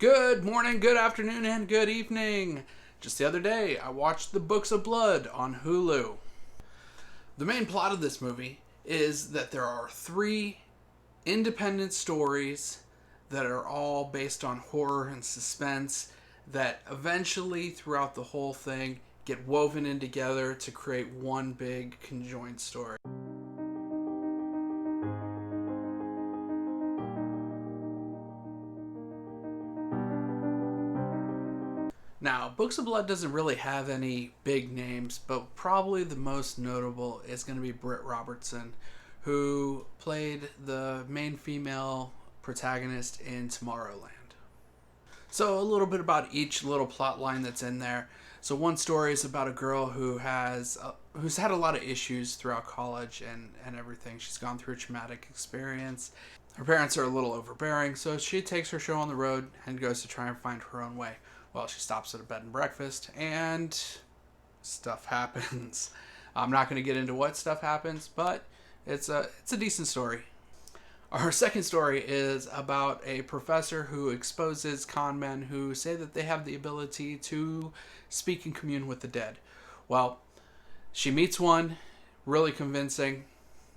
Good morning, good afternoon, and good evening. Just the other day, I watched The Books of Blood on Hulu. The main plot of this movie is that there are 3 independent stories that are all based on horror and suspense that eventually, throughout the whole thing, get woven in together to create one big conjoined story. Now, Books of Blood doesn't really have any big names, but probably the most notable is going to be Britt Robertson, who played the main female protagonist in Tommorrowland. So a little bit about each little plot line that's in there. So one story is about a girl who's had a lot of issues throughout college and everything. She's gone through a traumatic experience. Her parents are a little overbearing, so she takes her show on the road and goes to try and find her own way. Well, she stops at a bed and breakfast, and stuff happens. I'm not going to get into what stuff happens, but it's a decent story. Our second story is about a professor who exposes con men who say that they have the ability to speak and commune with the dead. Well, she meets one, really convincing.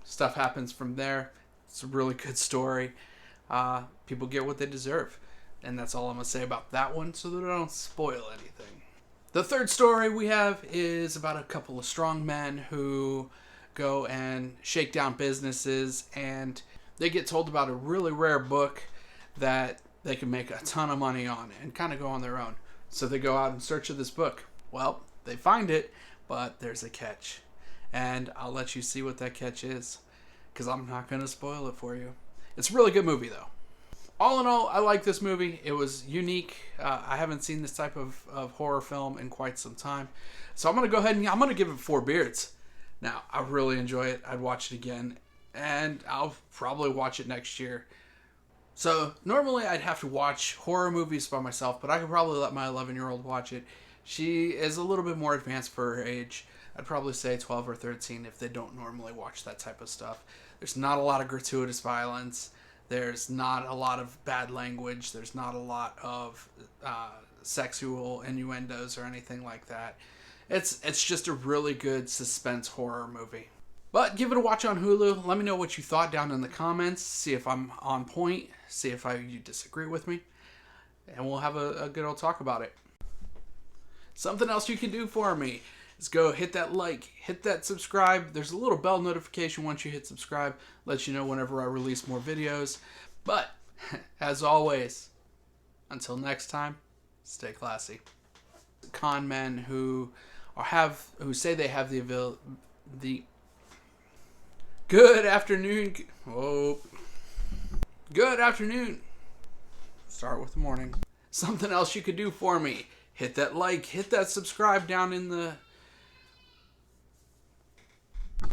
Stuff happens from there. It's a really good story. People get what they deserve. And that's all I'm going to say about that one so that I don't spoil anything. The third story we have is about a couple of strong men who go and shake down businesses, and they get told about a really rare book that they can make a ton of money on and kind of go on their own. So they go out in search of this book. Well, they find it, but there's a catch. And I'll let you see what that catch is, because I'm not going to spoil it for you. It's a really good movie, though. All in all, I like this movie. It was unique. I haven't seen this type of horror film in quite some time. So I'm going to go ahead and I'm going to give it 4 beards. Now, I really enjoy it. I'd watch it again. And I'll probably watch it next year. So normally I'd have to watch horror movies by myself, but I could probably let my 11-year-old watch it. She is a little bit more advanced for her age. I'd probably say 12 or 13 if they don't normally watch that type of stuff. There's not a lot of gratuitous violence. There's not a lot of bad language. There's not a lot of sexual innuendos or anything like that. It's just a really good suspense horror movie. But give it a watch on Hulu. Let me know what you thought down in the comments. See if I'm on point. See if you disagree with me. And we'll have a good old talk about it. Something else you can do for me is go hit that like, hit that subscribe. There's a little bell notification once you hit subscribe. Lets you know whenever I release more videos. But, as always, until next time, stay classy. Con men who say they have the Good afternoon. Oh. Good afternoon. Start with the morning. Something else you could do for me. Hit that like, hit that subscribe down in the